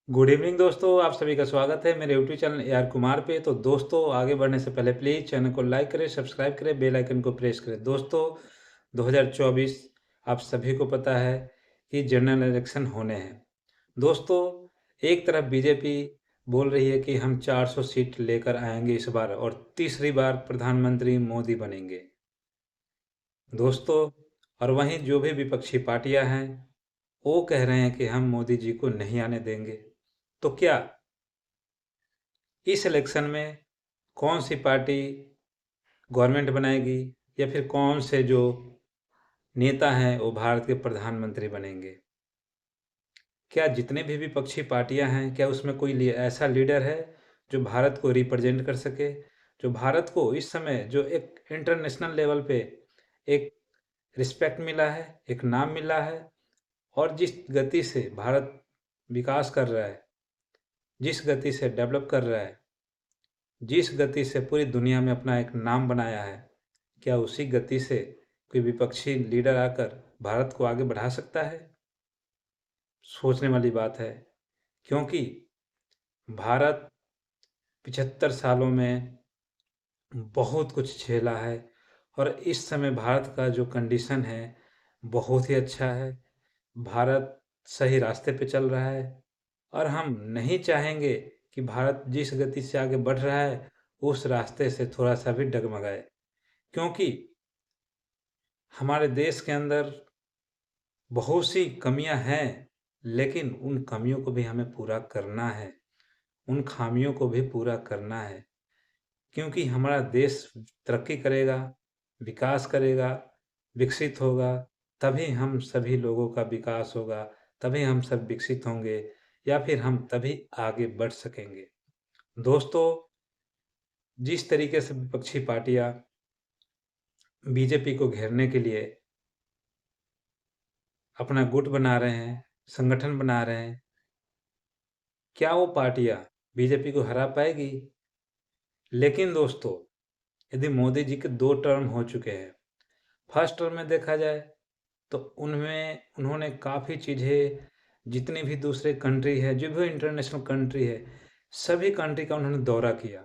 Good evening दोस्तों, आप सभी का स्वागत है मेरे YouTube channel A R Kumar पे। तो दोस्तों, आगे बढ़ने से पहले प्लीज़ चैनल को लाइक करें, सब्सक्राइब करें, बेल आइकन को प्रेस करें। दोस्तों, 2024 आप सभी को पता है कि जनरल इलेक्शन होने हैं। दोस्तों, एक तरफ बीजेपी बोल रही है कि हम 400 सीट लेकर आएंगे इस बार और तीसरी बार प्रधानमंत्री मोदी बनेंगे। दोस्तों, और वहीं जो भी विपक्षी पार्टियां हैं वो कह रहे हैं कि हम मोदी जी को नहीं आने देंगे। तो क्या इस इलेक्शन में कौन सी पार्टी गवर्नमेंट बनाएगी या फिर कौन से जो नेता हैं वो भारत के प्रधानमंत्री बनेंगे? क्या जितने भी विपक्षी पार्टियां हैं, क्या उसमें कोई ऐसा लीडर है जो भारत को रिप्रेजेंट कर सके, जो भारत को इस समय जो एक इंटरनेशनल लेवल पे एक रिस्पेक्ट मिला है, एक नाम मिला है, और जिस गति से भारत विकास कर रहा है, जिस गति से डेवलप कर रहा है, जिस गति से पूरी दुनिया में अपना एक नाम बनाया है, क्या उसी गति से कोई विपक्षी लीडर आकर भारत को आगे बढ़ा सकता है? सोचने वाली बात है, क्योंकि भारत 75 सालों में बहुत कुछ झेला है और इस समय भारत का जो कंडीशन है बहुत ही अच्छा है। भारत सही रास्ते पे चल रहा है और हम नहीं चाहेंगे कि भारत जिस गति से आगे बढ़ रहा है उस रास्ते से थोड़ा सा भी डगमगाए, क्योंकि हमारे देश के अंदर बहुत सी कमियां हैं, लेकिन उन कमियों को भी हमें पूरा करना है, उन खामियों को भी पूरा करना है, क्योंकि हमारा देश तरक्की करेगा, विकास करेगा, विकसित होगा, तभी हम सभी लोगों का विकास होगा, तभी हम सब विकसित होंगे या फिर हम तभी आगे बढ़ सकेंगे। दोस्तों, जिस तरीके से विपक्षी पार्टियां बीजेपी को घेरने के लिए अपना गुट बना रहे हैं, संगठन बना रहे हैं, क्या वो पार्टियां बीजेपी को हरा पाएगी? लेकिन दोस्तों, यदि मोदी जी के 2 टर्म हो चुके हैं, फर्स्ट टर्म में देखा जाए तो उनमें उन्होंने काफ़ी चीज़ें, जितनी भी दूसरे कंट्री है, जो भी इंटरनेशनल कंट्री है, सभी कंट्री का उन्होंने दौरा किया।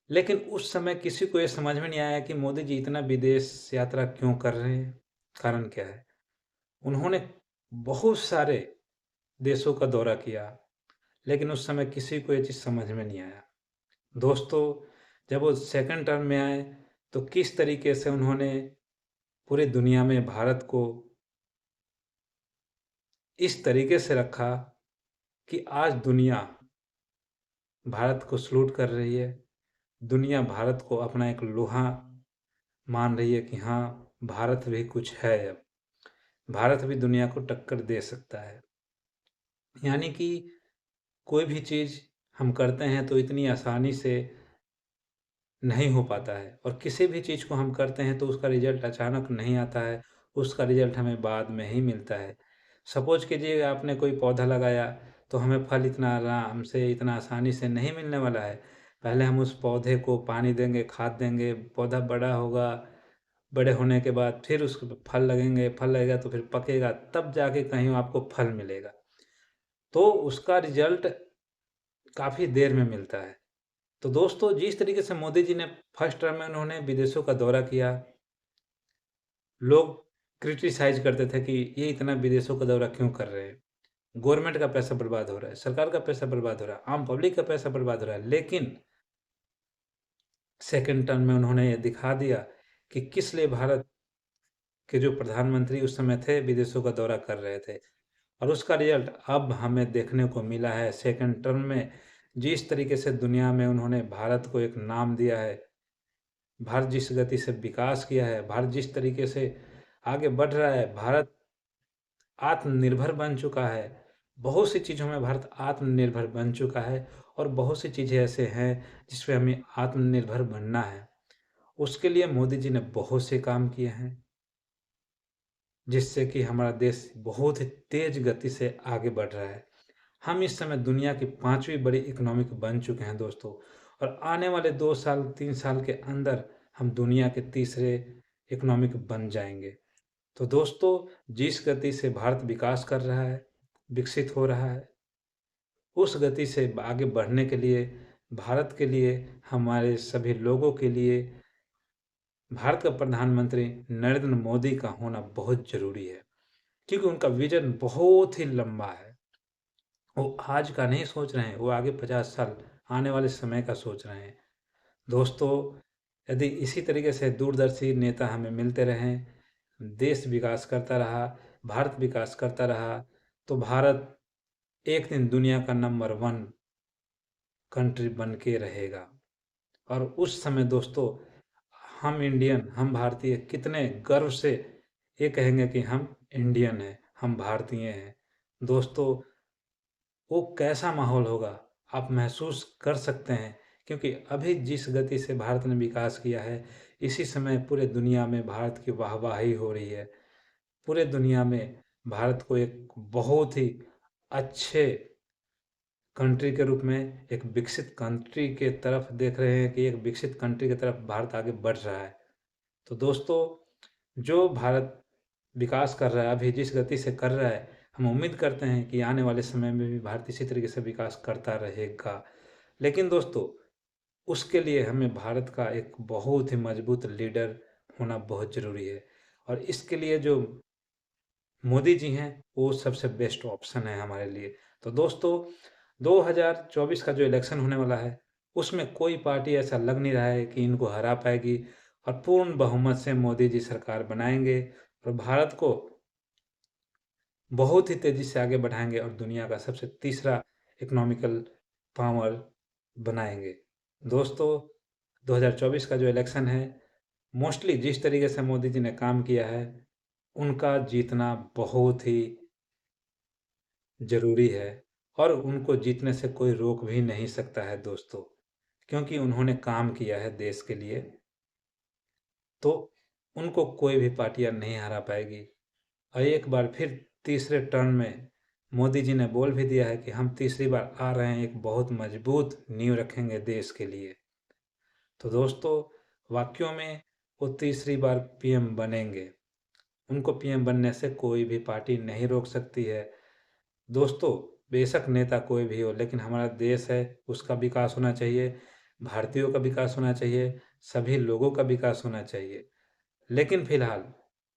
लेकिन उस समय किसी को ये समझ में नहीं आया कि मोदी जी इतना विदेश यात्रा क्यों कर रहे हैं, कारण क्या है? उन्होंने बहुत सारे देशों का दौरा किया, लेकिन उस समय किसी को ये चीज़ समझ में नहीं आया। दोस्तों, जब वो सेकंड टर्म में आए तो किस तरीके से उन्होंने पूरी दुनिया में भारत को इस तरीके से रखा कि आज दुनिया भारत को सलूट कर रही है। दुनिया भारत को अपना एक लोहा मान रही है कि हाँ, भारत भी कुछ है अब। भारत भी दुनिया को टक्कर दे सकता है। यानी कि कोई भी चीज़ हम करते हैं तो इतनी आसानी से नहीं हो पाता है, और किसी भी चीज़ को हम करते हैं तो उसका रिजल्ट अचानक नहीं आता है, उसका रिजल्ट हमें बाद में ही मिलता है। सपोज़ कीजिए आपने कोई पौधा लगाया तो हमें फल इतना आराम से, इतना आसानी से नहीं मिलने वाला है। पहले हम उस पौधे को पानी देंगे, खाद देंगे, पौधा बड़ा होगा, बड़े होने के बाद फिर उसके फल लगेंगे, फल लगेगा तो फिर पकेगा, तब जाके कहीं आपको फल मिलेगा। तो उसका रिजल्ट काफ़ी देर में मिलता है। तो दोस्तों, जिस तरीके से मोदी जी ने फर्स्ट टर्म में उन्होंने विदेशों का दौरा किया, लोग क्रिटिसाइज़ करते थे कि ये इतना विदेशों का दौरा क्यों कर रहे हैं? गवर्नमेंट का पैसा बर्बाद हो रहा है, सरकार का पैसा बर्बाद हो रहा है, आम पब्लिक का पैसा बर्बाद हो रहा है। लेकिन सेकंड टर्म में उन्होंने ये दिखा दिया कि किस लिए भारत के जो प्रधानमंत्री उस समय थे विदेशों का दौरा कर रहे थे, और उसका रिजल्ट अब हमें देखने को मिला है सेकंड टर्म में। जिस तरीके से दुनिया में उन्होंने भारत को एक नाम दिया है, भारत जिस गति से विकास किया है, भारत जिस तरीके से आगे बढ़ रहा है, भारत आत्मनिर्भर बन चुका है। बहुत सी चीज़ों में भारत आत्मनिर्भर बन चुका है और बहुत सी चीज़ें ऐसे हैं जिस पे हमें आत्मनिर्भर बनना है। उसके लिए मोदी जी ने बहुत से काम किए हैं, जिससे कि हमारा देश बहुत ही तेज़ गति से आगे बढ़ रहा है। हम इस समय दुनिया की 5वीं बड़ी इकोनॉमिक बन चुके हैं दोस्तों, और आने वाले 2 साल, 3 साल के अंदर हम दुनिया के तीसरे इकोनॉमिक बन जाएँगे। तो दोस्तों, जिस गति से भारत विकास कर रहा है, विकसित हो रहा है, उस गति से आगे बढ़ने के लिए, भारत के लिए, हमारे सभी लोगों के लिए भारत का प्रधानमंत्री नरेंद्र मोदी का होना बहुत ज़रूरी है, क्योंकि उनका विज़न बहुत ही लंबा है। वो आज का नहीं सोच रहे हैं, वो आगे 50 साल आने वाले समय का सोच रहे हैं। दोस्तों, यदि इसी तरीके से दूरदर्शी नेता हमें मिलते रहें, देश विकास करता रहा, भारत विकास करता रहा, तो भारत एक दिन दुनिया का नंबर 1 कंट्री बन के रहेगा। और उस समय दोस्तों, हम इंडियन, हम भारतीय कितने गर्व से ये कहेंगे कि हम इंडियन हैं, हम भारतीय हैं। दोस्तों, वो कैसा माहौल होगा आप महसूस कर सकते हैं, क्योंकि अभी जिस गति से भारत ने विकास किया है, इसी समय पूरे दुनिया में भारत की वाहवाही हो रही है। पूरे दुनिया में भारत को एक बहुत ही अच्छे कंट्री के रूप में, एक विकसित कंट्री के तरफ देख रहे हैं कि एक विकसित कंट्री की तरफ भारत आगे बढ़ रहा है। तो दोस्तों, जो भारत विकास कर रहा है, अभी जिस गति से कर रहा है, हम उम्मीद करते हैं कि आने वाले समय में भी भारत इसी तरीके से विकास करता रहेगा। लेकिन दोस्तों, उसके लिए हमें भारत का एक बहुत ही मजबूत लीडर होना बहुत ज़रूरी है, और इसके लिए जो मोदी जी हैं, वो सबसे बेस्ट ऑप्शन है हमारे लिए। तो दोस्तों, 2024 का जो इलेक्शन होने वाला है, उसमें कोई पार्टी ऐसा लग नहीं रहा है कि इनको हरा पाएगी, और पूर्ण बहुमत से मोदी जी सरकार बनाएंगे और भारत को बहुत ही तेज़ी से आगे बढ़ाएंगे और दुनिया का सबसे तीसरा इकोनॉमिकल पावर बनाएंगे। दोस्तों, 2024 का जो इलेक्शन है, मोस्टली जिस तरीके से मोदी जी ने काम किया है, उनका जीतना बहुत ही ज़रूरी है, और उनको जीतने से कोई रोक भी नहीं सकता है दोस्तों, क्योंकि उन्होंने काम किया है देश के लिए। तो उनको कोई भी पार्टियां नहीं हरा पाएगी। और एक बार फिर तीसरे टर्म में मोदी जी ने बोल भी दिया है कि हम तीसरी बार आ रहे हैं, एक बहुत मजबूत नींव रखेंगे देश के लिए। तो दोस्तों, वाकई में वो तीसरी बार पीएम बनेंगे। उनको पीएम बनने से कोई भी पार्टी नहीं रोक सकती है। दोस्तों, बेशक नेता कोई भी हो, लेकिन हमारा देश है, उसका विकास होना चाहिए, भारतीयों का विकास होना चाहिए, सभी लोगों का विकास होना चाहिए। लेकिन फिलहाल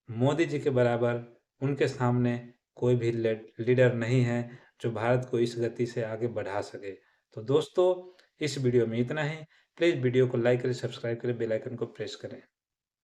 मोदी जी के बराबर उनके सामने कोई भी लीडर नहीं है जो भारत को इस गति से आगे बढ़ा सके। तो दोस्तों, इस वीडियो में इतना ही। प्लीज़ वीडियो को लाइक करें, सब्सक्राइब करें, बेल आइकन को प्रेस करें।